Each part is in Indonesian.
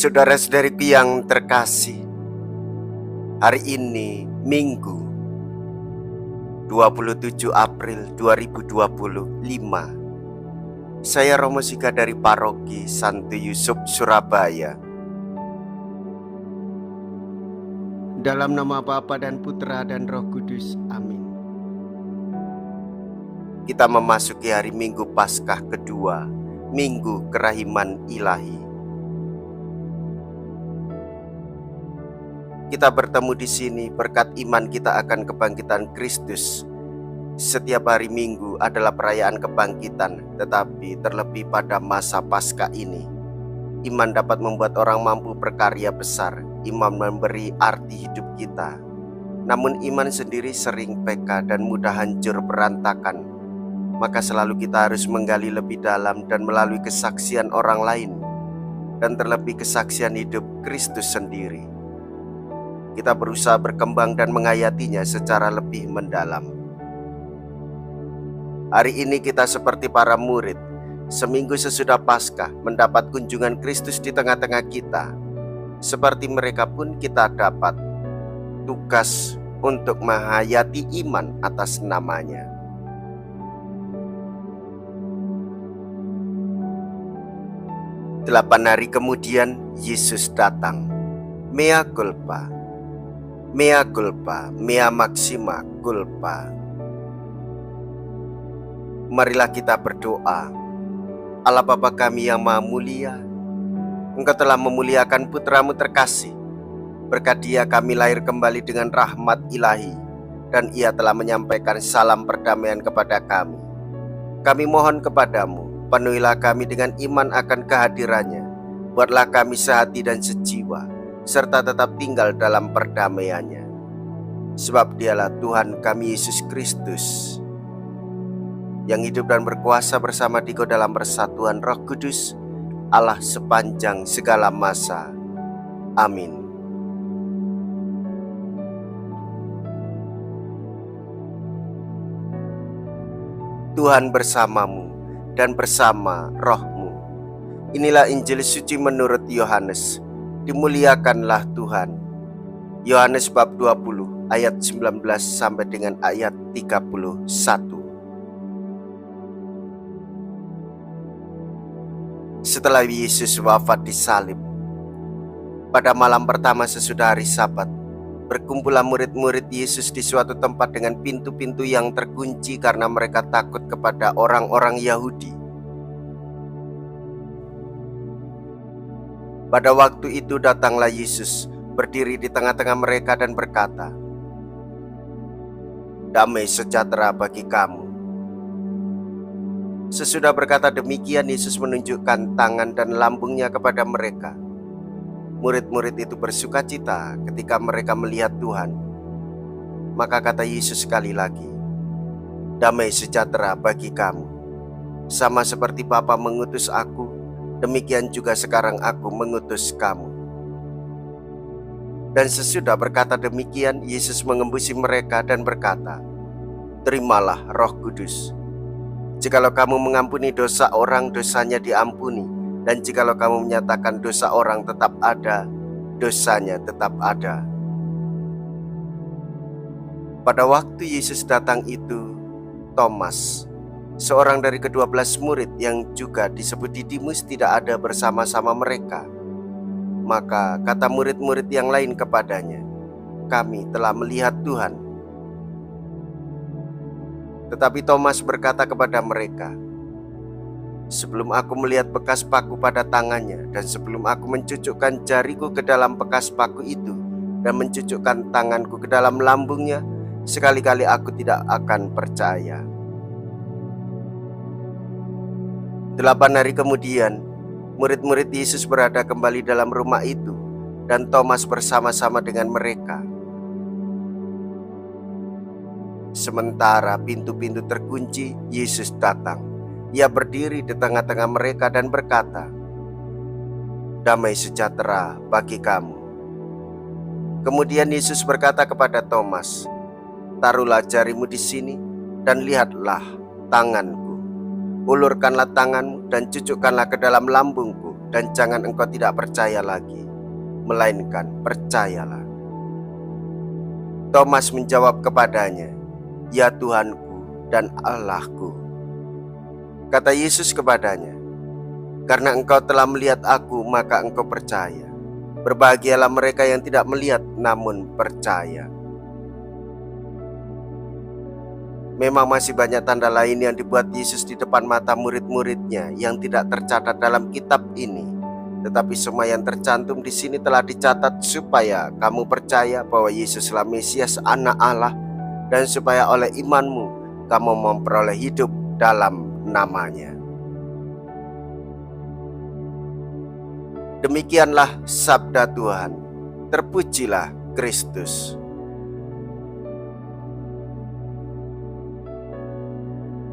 Saudara-saudariku yang terkasih, hari ini Minggu 27 April 2025. Saya Romo Sika dari Paroki Santo Yusuf, Surabaya. Dalam nama Bapa dan Putra dan Roh Kudus, amin. Kita memasuki hari Minggu Paskah kedua, Minggu Kerahiman Ilahi. Kita bertemu di sini berkat iman kita akan kebangkitan Kristus. Setiap hari Minggu adalah perayaan kebangkitan, tetapi terlebih pada masa Paskah ini, iman dapat membuat orang mampu berkarya besar. Iman memberi arti hidup kita. Namun iman sendiri sering peka dan mudah hancur berantakan. Maka selalu kita harus menggali lebih dalam dan melalui kesaksian orang lain, dan terlebih kesaksian hidup Kristus sendiri. Kita berusaha berkembang dan menghayatinya secara lebih mendalam. Hari ini kita seperti para murid, seminggu sesudah Paskah mendapat kunjungan Kristus di tengah-tengah kita. Seperti mereka pun kita dapat tugas untuk menghayati iman atas namanya. Delapan hari kemudian Yesus datang. Mea culpa, mea culpa, mea maxima culpa. Marilah kita berdoa. Allah Bapa kami yang Maha Mulia, Engkau telah memuliakan putramu terkasih. Berkat Dia kami lahir kembali dengan rahmat ilahi, dan Ia telah menyampaikan salam perdamaian kepada kami. Kami mohon kepadamu, penuhilah kami dengan iman akan kehadirannya. Buatlah kami sehati dan sejiwa, serta tetap tinggal dalam perdamaiannya. Sebab Dialah Tuhan kami Yesus Kristus, yang hidup dan berkuasa bersama Dikau dalam persatuan Roh Kudus, Allah sepanjang segala masa. Amin. Tuhan bersamamu dan bersama rohmu. Inilah Injil suci menurut Yohanes. Dimuliakanlah Tuhan. Yohanes bab 20 ayat 19 sampai dengan ayat 31. Setelah Yesus wafat di salib, pada malam pertama sesudah hari Sabat, berkumpullah murid-murid Yesus di suatu tempat dengan pintu-pintu yang terkunci karena mereka takut kepada orang-orang Yahudi. Pada waktu itu datanglah Yesus, berdiri di tengah-tengah mereka dan berkata, "Damai sejahtera bagi kamu." Sesudah berkata demikian, Yesus menunjukkan tangan dan lambungnya kepada mereka. Murid-murid itu bersukacita ketika mereka melihat Tuhan. Maka kata Yesus sekali lagi, "Damai sejahtera bagi kamu. Sama seperti Bapa mengutus aku, demikian juga sekarang aku mengutus kamu." Dan sesudah berkata demikian, Yesus mengembusi mereka dan berkata, "Terimalah Roh Kudus. Jikalau kamu mengampuni dosa orang, dosanya diampuni. Dan jikalau kamu menyatakan dosa orang tetap ada, dosanya tetap ada." Pada waktu Yesus datang itu, Thomas, seorang dari ke-12 murid yang juga disebut Didimus, tidak ada bersama-sama mereka. Maka kata murid-murid yang lain kepadanya, "Kami telah melihat Tuhan." Tetapi Thomas berkata kepada mereka, "Sebelum aku melihat bekas paku pada tangannya, dan sebelum aku mencucukkan jariku ke dalam bekas paku itu, dan mencucukkan tanganku ke dalam lambungnya, sekali-kali aku tidak akan percaya." 8 hari kemudian, murid-murid Yesus berada kembali dalam rumah itu, dan Thomas bersama-sama dengan mereka. Sementara pintu-pintu terkunci, Yesus datang. Ia berdiri di tengah-tengah mereka dan berkata, "Damai sejahtera bagi kamu." Kemudian Yesus berkata kepada Thomas, "Taruhlah jarimu di sini dan lihatlah tanganku. Ulurkanlah tanganmu dan cucukkanlah ke dalam lambungku, dan jangan engkau tidak percaya lagi, melainkan percayalah." Thomas menjawab kepadanya, "Ya Tuhanku dan Allahku." Kata Yesus kepadanya, "Karena engkau telah melihat aku, maka engkau percaya. Berbahagialah mereka yang tidak melihat namun percaya." Memang masih banyak tanda lain yang dibuat Yesus di depan mata murid-muridnya yang tidak tercatat dalam kitab ini. Tetapi semua yang tercantum di sini telah dicatat supaya kamu percaya bahwa Yesuslah Mesias, Anak Allah, dan supaya oleh imanmu kamu memperoleh hidup dalam namanya. Demikianlah sabda Tuhan. Terpujilah Kristus.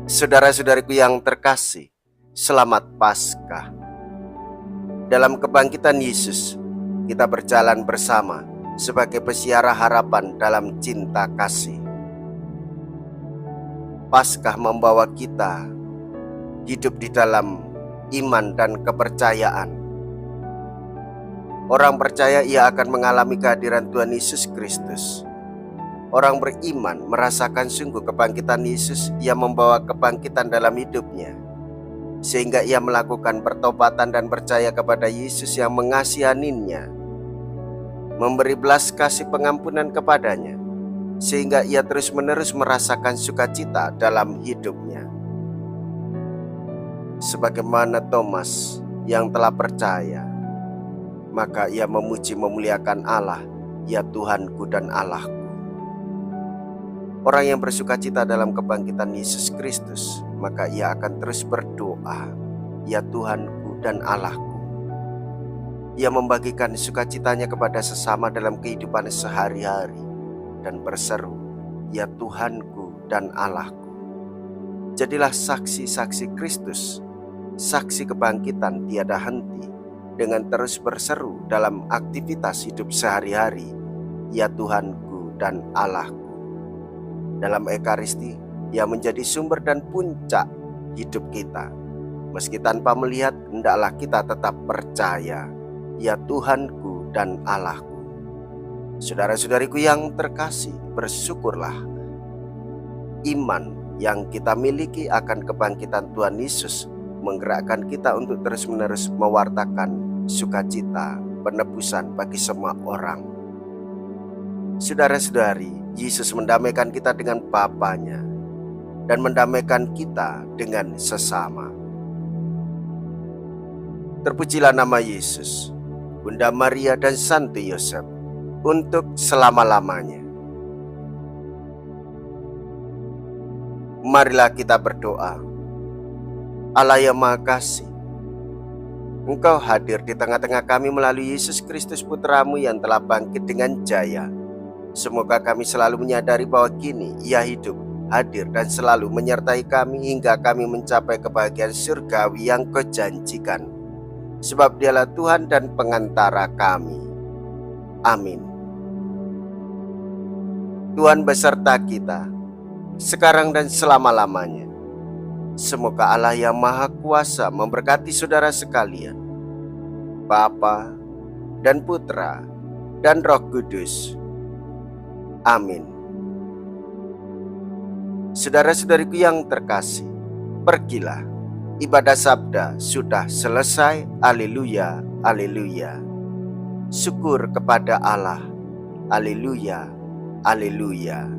Saudara-saudariku yang terkasih, selamat Paskah. Dalam kebangkitan Yesus, kita berjalan bersama sebagai pesiara harapan dalam cinta kasih. Paskah membawa kita hidup di dalam iman dan kepercayaan. Orang percaya ia akan mengalami kehadiran Tuhan Yesus Kristus. Orang beriman merasakan sungguh kebangkitan Yesus yang membawa kebangkitan dalam hidupnya, sehingga ia melakukan pertobatan dan percaya kepada Yesus yang mengasihaninya, memberi belas kasih pengampunan kepadanya, sehingga ia terus-menerus merasakan sukacita dalam hidupnya. Sebagaimana Thomas yang telah percaya, maka ia memuji memuliakan Allah, "Ya Tuhanku dan Allahku." Orang yang bersukacita dalam kebangkitan Yesus Kristus, maka ia akan terus berdoa, "Ya Tuhanku dan Allahku." Ia membagikan sukacitanya kepada sesama dalam kehidupan sehari-hari dan berseru, "Ya Tuhanku dan Allahku." Jadilah saksi-saksi Kristus, saksi kebangkitan tiada henti, dengan terus berseru dalam aktivitas hidup sehari-hari, "Ya Tuhanku dan Allahku." Dalam Ekaristi, ia menjadi sumber dan puncak hidup kita. Meski tanpa melihat, hendaklah kita tetap percaya, "Ya Tuhanku dan Allahku." Saudara-saudariku yang terkasih, bersyukurlah. Iman yang kita miliki akan kebangkitan Tuhan Yesus menggerakkan kita untuk terus-menerus mewartakan sukacita penebusan bagi semua orang. Saudara-saudari, Yesus mendamaikan kita dengan Bapa-Nya dan mendamaikan kita dengan sesama. Terpujilah nama Yesus, Bunda Maria dan Santo Yosef untuk selama-lamanya. Marilah kita berdoa. Allah yang Maha Kasih, Engkau hadir di tengah-tengah kami melalui Yesus Kristus Putra-Mu yang telah bangkit dengan jaya. Semoga kami selalu menyadari bahwa kini Ia hidup, hadir dan selalu menyertai kami hingga kami mencapai kebahagiaan surgawi yang Kau janjikan. Sebab Dialah Tuhan dan pengantara kami. Amin. Tuhan beserta kita, sekarang dan selama-lamanya. Semoga Allah yang Maha Kuasa memberkati saudara sekalian, Bapa dan Putra dan Roh Kudus. Amin. Saudara-saudariku yang terkasih, pergilah. Ibadah sabda sudah selesai. Haleluya, haleluya. Syukur kepada Allah. Haleluya, haleluya.